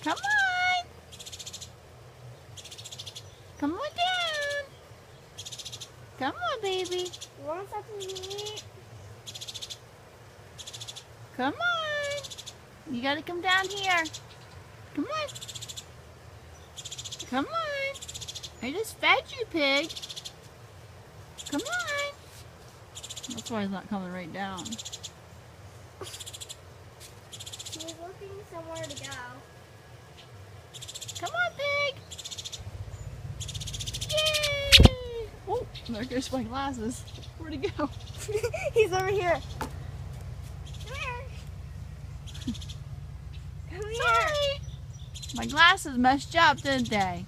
Come on. Come on down. Come on, baby. You want something to eat? Come on. You gotta come down here. Come on. Come on. I just fed you, pig. Come on. That's why he's not coming right down. He's looking somewhere to go. Come on, pig. Yay! Oh, there goes my glasses. Where'd he go? He's over here. Come here. Come here. Sorry. My glasses messed you up, didn't they?